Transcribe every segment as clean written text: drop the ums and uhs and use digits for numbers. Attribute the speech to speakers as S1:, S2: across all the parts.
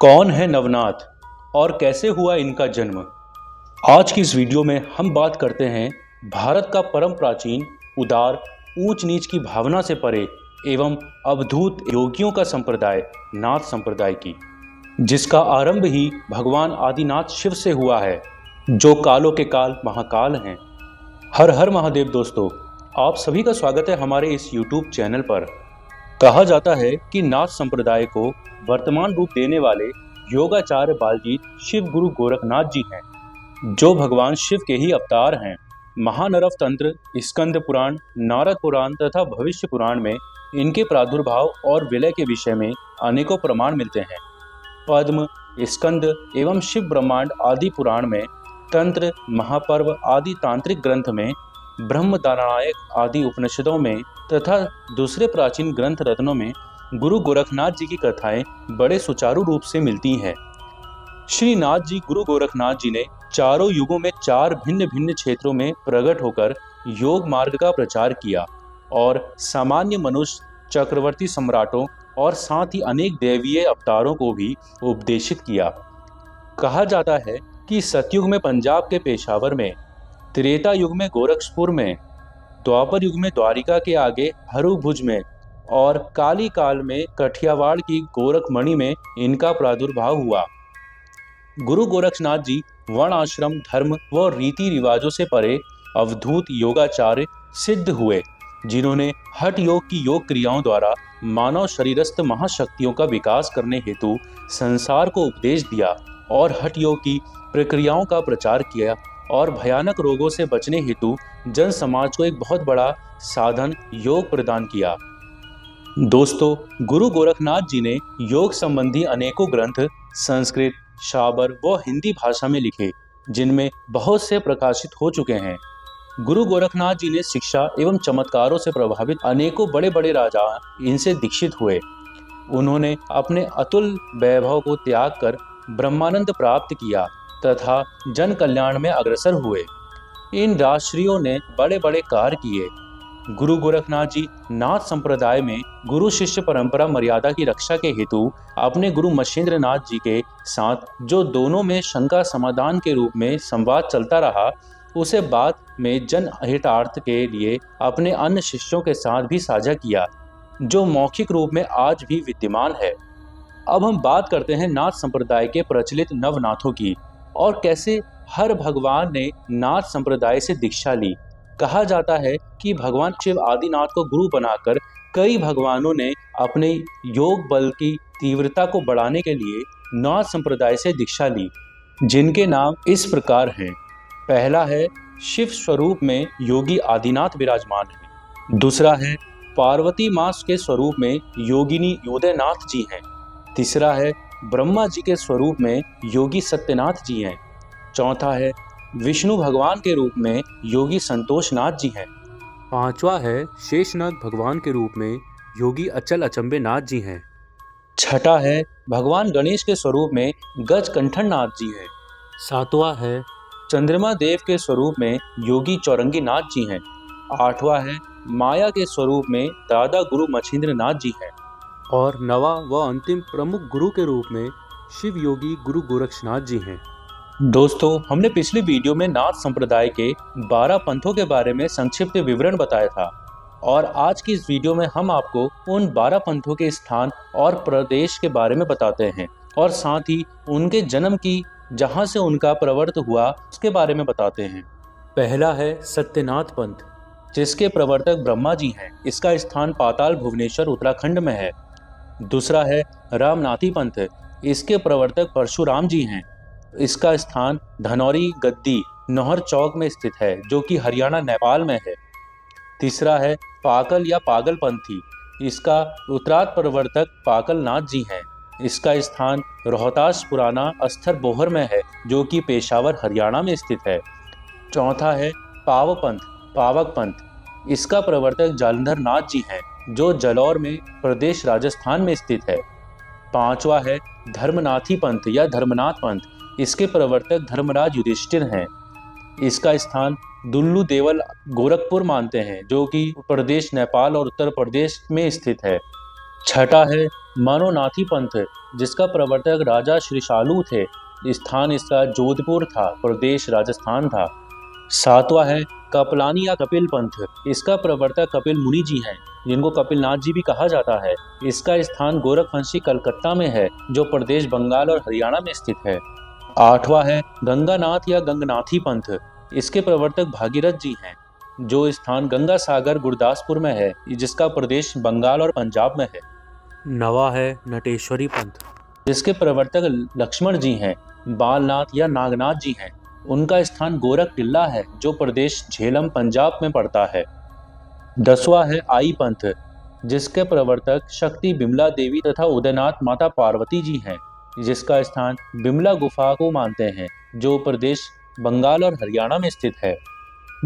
S1: कौन है नवनाथ और कैसे हुआ इनका जन्म। आज की इस वीडियो में हम बात करते हैं भारत का परम प्राचीन, उदार, ऊंच नीच की भावना से परे एवं अवधूत योगियों का संप्रदाय नाथ संप्रदाय की, जिसका आरंभ ही भगवान आदिनाथ शिव से हुआ है, जो कालों के काल महाकाल हैं। हर हर महादेव दोस्तों, आप सभी का स्वागत है हमारे इस YouTube चैनल पर। कहा जाता है कि नाथ संप्रदाय को वर्तमान रूप देने वाले योगाचार्य बालजीत शिव गुरु गोरखनाथ जी हैं, जो भगवान शिव के ही अवतार हैं। महानरव तंत्र, स्कंद पुराण, नारद पुराण तथा भविष्य पुराण में इनके प्रादुर्भाव और विलय के विषय में अनेकों प्रमाण मिलते हैं। पद्म, स्कंद एवं शिव ब्रह्मांड आदि पुराण में, तंत्र, महापर्व आदि तांत्रिक ग्रंथ में, ब्रह्मदानायक आदि उपनिषदों में तथा दूसरे प्राचीन ग्रंथ रत्नों में गुरु गोरखनाथ जी की कथाएं बड़े सुचारू रूप से मिलती हैं। श्री नाथ जी गुरु गोरखनाथ जी ने चारों युगों में चार भिन्न भिन्न क्षेत्रों में प्रकट होकर योग मार्ग का प्रचार किया और सामान्य मनुष्य, चक्रवर्ती सम्राटों और साथ ही अनेक दैवीय अवतारों को भी उपदेशित किया। कहा जाता है कि सतयुग में पंजाब के पेशावर में, त्रेता युग में गोरखपुर में, द्वापर युग में द्वारिका के आगे हरुभुज में और काली काल में कठियावाड़ की गोरखमणि में इनका प्रादुर्भाव हुआ। गुरु गोरखनाथ जी वर्ण आश्रम धर्म व रीति रिवाजों से परे अवधूत योगाचार्य सिद्ध हुए, जिन्होंने हठ योग की योग क्रियाओं द्वारा मानव शरीरस्थ महाशक्तियों का विकास करने हेतु संसार को उपदेश दिया और हठ योग की प्रक्रियाओं का प्रचार किया और भयानक रोगों से बचने हेतु जन समाज को एक बहुत बड़ा साधन योग प्रदान किया। दोस्तों, गुरु गोरखनाथ जी ने योग संबंधी अनेकों ग्रंथ संस्कृत, शाबर व हिंदी भाषा में लिखे, जिनमें बहुत से प्रकाशित हो चुके हैं। गुरु गोरखनाथ जी ने शिक्षा एवं चमत्कारों से प्रभावित अनेकों बड़े बड़े राजा इनसे दीक्षित हुए। उन्होंने अपने अतुल वैभव को त्याग कर ब्रह्मानंद प्राप्त किया तथा जन कल्याण में अग्रसर हुए। इन राजश्रियों ने बड़े बड़े कार्य किए। गुरु गोरखनाथ जी नाथ संप्रदाय में गुरु शिष्य परंपरा मर्यादा की रक्षा के हेतु अपने गुरु मच्छिंद्र नाथ जी के साथ, जो दोनों में शंका समाधान के रूप में संवाद चलता रहा, उसे बाद में जन हितार्थ के लिए अपने अन्य शिष्यों के साथ भी साझा किया, जो मौखिक रूप में आज भी विद्यमान है। अब हम बात करते हैं नाथ संप्रदाय के प्रचलित नवनाथों की और कैसे हर भगवान ने नाथ संप्रदाय से दीक्षा ली। कहा जाता है कि भगवान शिव आदिनाथ को गुरु बनाकर कई भगवानों ने अपने योग बल की तीव्रता को बढ़ाने के लिए नाथ संप्रदाय से दीक्षा ली, जिनके नाम इस प्रकार हैं। पहला है शिव स्वरूप में योगी आदिनाथ विराजमान है। दूसरा है पार्वती मास के स्वरूप में योगिनी योदयनाथ जी हैं। तीसरा है ब्रह्मा जी के स्वरूप में योगी सत्यनाथ जी हैं। चौथा है विष्णु भगवान के रूप में योगी संतोषनाथ जी हैं।
S2: पांचवा है शेषनाग भगवान के रूप में योगी अचल अचंबे नाथ जी हैं।
S1: छठा है भगवान गणेश के स्वरूप में गज कंठन नाथ जी हैं।
S2: सातवां है
S1: चंद्रमा देव के स्वरूप में योगी चौरंगी नाथ जी हैं। आठवां है माया के स्वरूप में दादा गुरु मच्छिंद्र नाथ जी हैं।
S2: और नवा व अंतिम प्रमुख गुरु के रूप में शिव योगी गुरु गोरक्षनाथ जी हैं।
S1: दोस्तों, हमने पिछली वीडियो में नाथ संप्रदाय के 12 पंथों के बारे में संक्षिप्त विवरण बताया था और आज की इस वीडियो में हम आपको उन 12 पंथों के स्थान और प्रदेश के बारे में बताते हैं और साथ ही उनके जन्म की, जहां से उनका प्रवर्त हुआ, उसके बारे में बताते हैं। पहला है सत्यनाथ पंथ, जिसके प्रवर्तक ब्रह्मा जी हैं। इसका स्थान पाताल भुवनेश्वर उत्तराखंड में है। दूसरा है रामनाथी पंथ, इसके प्रवर्तक परशुराम जी हैं। इसका स्थान धनौरी गद्दी नौहर चौक में स्थित है, जो कि हरियाणा नेपाल में है। तीसरा है पाकल या पागल पंथी, इसका उत्तराद प्रवर्तक पाकल नाथ जी हैं। इसका स्थान रोहतास पुराना अस्तर बोहर में है, जो कि पेशावर हरियाणा में स्थित है। चौथा है पाव पंथ, पावक पंथ, इसका प्रवर्तक जालंधर नाथ जी हैं, जो जलौर में प्रदेश राजस्थान में स्थित है। पांचवा है धर्मनाथी पंथ या धर्मनाथ पंथ, इसके प्रवर्तक धर्मराज युधिष्ठिर हैं। इसका स्थान दुल्लू देवल गोरखपुर मानते हैं, जो कि प्रदेश नेपाल और उत्तर प्रदेश में स्थित है। छठा है मनोनाथी पंथ, जिसका प्रवर्तक राजा श्रीशालू थे। स्थान इसका जोधपुर था, प्रदेश राजस्थान था। सातवां है कपलानी या कपिल पंथ, इसका प्रवर्तक कपिल मुनि जी हैं, जिनको कपिलनाथ जी भी कहा जाता है। इसका स्थान गोरखवंशी कलकत्ता में है, जो प्रदेश बंगाल और हरियाणा में स्थित है। आठवां है गंगानाथ या गंगनाथी पंथ, इसके प्रवर्तक भागीरथ जी हैं, जो स्थान गंगा सागर गुरदासपुर में है, जिसका प्रदेश बंगाल और पंजाब में है।
S2: नवा है नटेश्वरी पंथ,
S1: जिसके प्रवर्तक लक्ष्मण जी हैं, बालनाथ या नागनाथ जी हैं। उनका स्थान गोरख टिल्ला है, जो प्रदेश झेलम पंजाब में पड़ता है। 10वां है आई पंथ, जिसके प्रवर्तक शक्ति बिमला देवी तथा उदयनाथ माता पार्वती जी हैं, जिसका स्थान बिमला गुफा को मानते हैं, जो प्रदेश बंगाल और हरियाणा में स्थित है।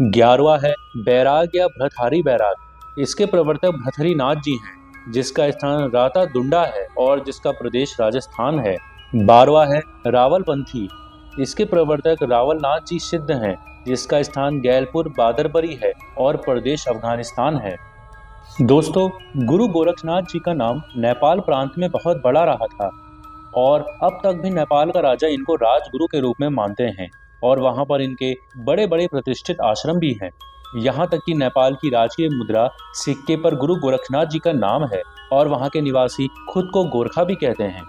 S1: 11वां है बैराग या भ्रतहारी बैराग, इसके प्रवर्तक भ्रतहरिनाथ जी हैं, जिसका स्थान राता दुंडा है और जिसका प्रदेश राजस्थान है। 12वां है रावलपंथी, इसके प्रवर्तक रावलनाथ जी सिद्ध हैं, जिसका स्थान गैलपुर बादरबरी है और प्रदेश अफगानिस्तान है। दोस्तों, गुरु गोरक्षनाथ जी का नाम नेपाल प्रांत में बहुत बड़ा रहा था और अब तक भी नेपाल का राजा इनको राजगुरु के रूप में मानते हैं और वहां पर इनके बड़े बड़े प्रतिष्ठित आश्रम भी हैं। यहाँ तक कि नेपाल की राजकीय मुद्रा सिक्के पर गुरु गोरक्षनाथ जी का नाम है और वहाँ के निवासी खुद को गोरखा भी कहते हैं।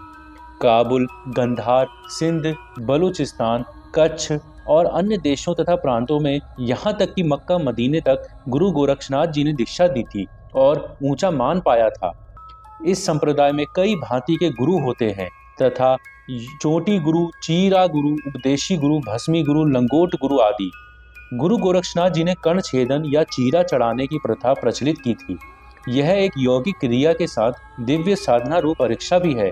S1: काबुल, गंधार, सिंध, बलूचिस्तान, कच्छ और अन्य देशों तथा प्रांतों में यहाँ तक कि मक्का मदीने तक गुरु गोरक्षनाथ जी ने दीक्षा दी थी और ऊंचा मान पाया था। इस संप्रदाय में कई भांति के गुरु होते हैं तथा चोटी गुरु, चीरा गुरु, उपदेशी गुरु, भस्मी गुरु, लंगोट गुरु आदि। गुरु गोरक्षनाथ जी ने कर्ण छेदन या चीरा चढ़ाने की प्रथा प्रचलित की थी। यह एक यौगिक क्रिया के साथ दिव्य साधना रूप परीक्षा भी है।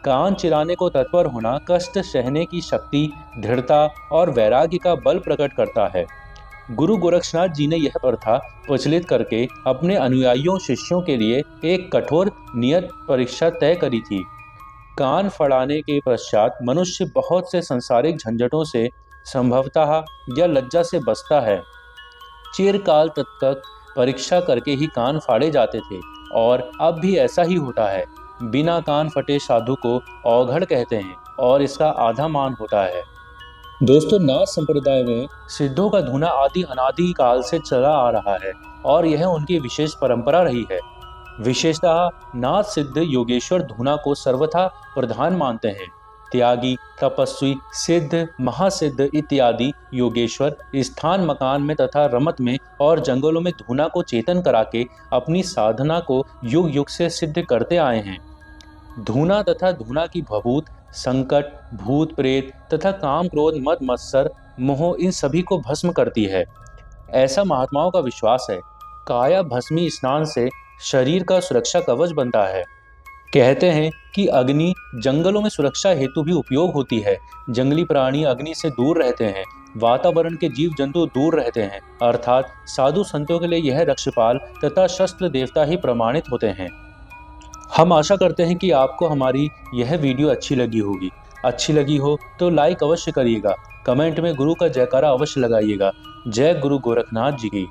S1: कान चिराने को तत्पर होना कष्ट सहने की शक्ति, दृढ़ता और वैराग्य का बल प्रकट करता है। गुरु गोरक्षनाथ जी ने यह प्रथा प्रचलित करके अपने अनुयायियों शिष्यों के लिए एक कठोर नियत परीक्षा तय करी थी। कान फड़ाने के पश्चात मनुष्य बहुत से सांसारिक झंझटों से संभवतः या लज्जा से बचता है। चिरकाल तक परीक्षा करके ही कान फाड़े जाते थे और अब भी ऐसा ही होता है। बिना कान फटे साधु को औघड़ कहते हैं और इसका आधा मान होता है। दोस्तों, नाथ संप्रदाय में सिद्धों का धुना आदि अनादि काल से चला आ रहा है और यह उनकी विशेष परंपरा रही है। विशेषतः नाथ सिद्ध योगेश्वर धुना को सर्वथा प्रधान मानते हैं। त्यागी, तपस्वी, सिद्ध, महासिद्ध इत्यादि योगेश्वर स्थान मकान में तथा रमत में और जंगलों में धुना को चेतन करा के अपनी साधना को युग युग से सिद्ध करते आए हैं। धुना तथा धुना की भभूत संकट, भूत प्रेत तथा काम, क्रोध, मद, मत्सर, मोह इन सभी को भस्म करती है, ऐसा महात्माओं का विश्वास है। काया भस्मी स्नान से शरीर का सुरक्षा कवच बनता है। कहते हैं कि अग्नि जंगलों में सुरक्षा हेतु भी उपयोग होती है। जंगली प्राणी अग्नि से दूर रहते हैं, वातावरण के जीव जंतु दूर रहते हैं, अर्थात साधु संतों के लिए यह रक्षपाल तथा शस्त्र देवता ही प्रमाणित होते हैं। हम आशा करते हैं कि आपको हमारी यह वीडियो अच्छी लगी होगी। अच्छी लगी हो तो लाइक अवश्य करिएगा, कमेंट में गुरु का जयकारा अवश्य लगाइएगा। जय गुरु गोरखनाथ जी की।